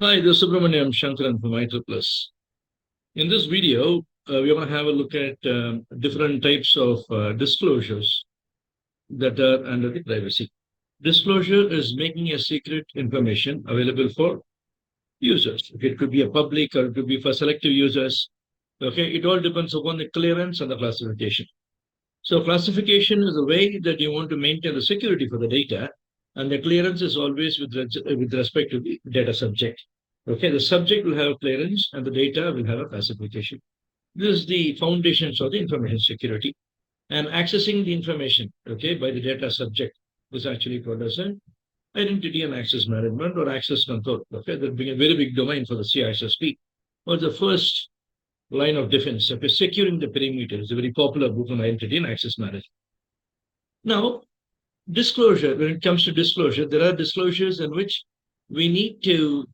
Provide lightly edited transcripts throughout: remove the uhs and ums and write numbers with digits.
Hi, this is Subramaniam Shankaran from meticulously. In this video, we're going to have a look at different types of disclosures that are under the privacy. Disclosure is making a secret information available for users. It could be a public or it could be for selective users. Okay, it all depends upon the clearance and the classification. So classification is a way that you want to maintain the security for the data, and the clearance is always with respect to the data subject. Okay, the subject will have clearance and the data will have a classification. This is the foundations of the information security. And accessing the information, okay, by the data subject is actually called as an identity and access management or access control. Okay, that being a very big domain for the CISSP. Or the first line of defense. Okay, securing the perimeter is a very popular book on identity and access management. Now, disclosure, when it comes to disclosure, there are disclosures in which we need to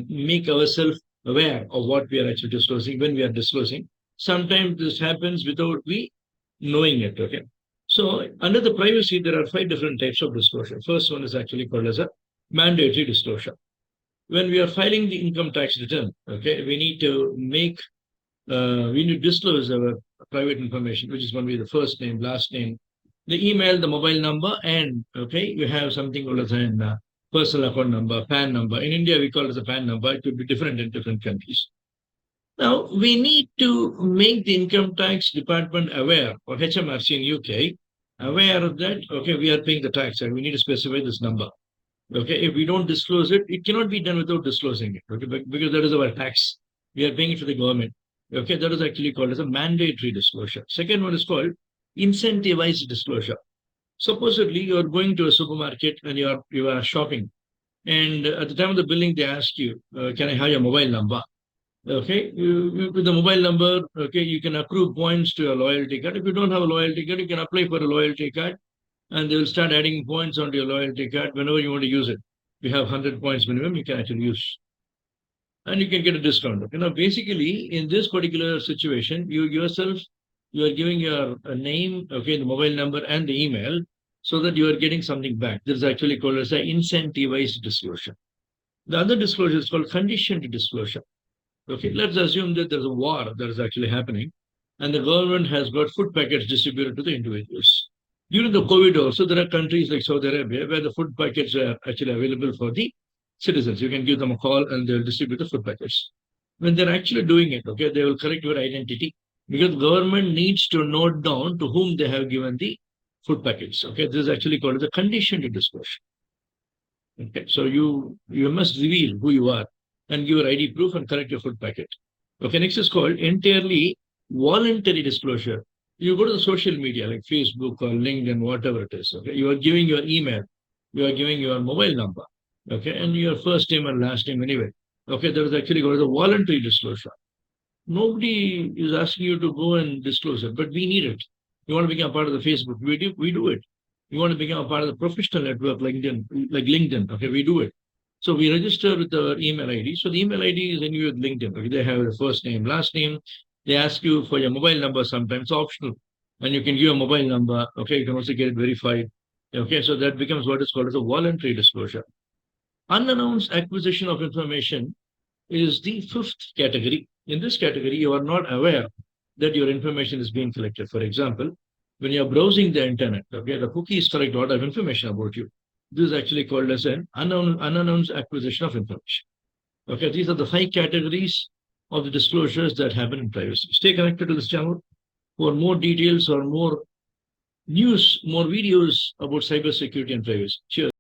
make ourselves aware of what we are actually disclosing when we are disclosing. Sometimes this happens without we knowing it. Okay. So under the privacy, there are 5 different types of disclosure. First one is actually called as a mandatory disclosure. When we are filing the income tax return, okay, we need to disclose our private information, which is going to be the first name, last name, the email, the mobile number, and okay, you have something called as a personal account number, PAN number. In India, we call it as a PAN number. It could be different in different countries. Now, we need to make the income tax department aware, or HMRC in UK, aware of that. Okay, we are paying the tax, and we need to specify this number. Okay, if we don't disclose it, it cannot be done without disclosing it. Okay, because that is our tax. We are paying it to the government. Okay, that is actually called as a mandatory disclosure. Second one is called incentivized disclosure. Supposedly, you are going to a supermarket and you are shopping, and at the time of the billing, they ask you, "Can I have your mobile number?" Okay, with the mobile number, okay, you can accrue points to a loyalty card. If you don't have a loyalty card, you can apply for a loyalty card, and they will start adding points onto your loyalty card whenever you want to use it. If you have 100 points minimum, you can actually use, and you can get a discount. Okay, now basically in this particular situation, you yourself you are giving your name, okay, the mobile number and the email, so that you are getting something back. This is actually called as a incentivized disclosure. The other disclosure is called conditioned disclosure. Okay, let's assume that there's a war that is actually happening, and the government has got food packets distributed to the individuals. During the COVID, also, there are countries like Saudi Arabia where the food packets are actually available for the citizens. You can give them a call and they'll distribute the food packets. When they're actually doing it, okay, they will correct your identity because government needs to note down to whom they have given the food packets. Okay, this is actually called as a conditioned disclosure. Okay, so you must reveal who you are and give your ID proof and correct your food packet. Okay, next is called entirely voluntary disclosure. You go to the social media like Facebook or LinkedIn, whatever it is. Okay, you are giving your email, you are giving your mobile number, okay, and your first name and last name anyway. Okay, that is actually called as a voluntary disclosure. Nobody is asking you to go and disclose it, but we need it. You want to become a part of the Facebook, we do it. You want to become a part of the professional network like LinkedIn, okay, we do it. So we register with the email ID. So the email ID is in with LinkedIn. Okay, they have the first name, last name. They ask you for your mobile number sometimes, optional. And you can give a mobile number. Okay, you can also get it verified. Okay, so that becomes what is called as a voluntary disclosure. Unannounced acquisition of information is the fifth category. In this category, you are not aware that your information is being collected. For example, when you're browsing the internet, okay, the cookies collect a lot of information about you. This is actually called as an unannounced acquisition of information. Okay, these are the 5 categories of the disclosures that happen in privacy. Stay connected to this channel for more details or more news, more videos about cybersecurity and privacy. Cheers.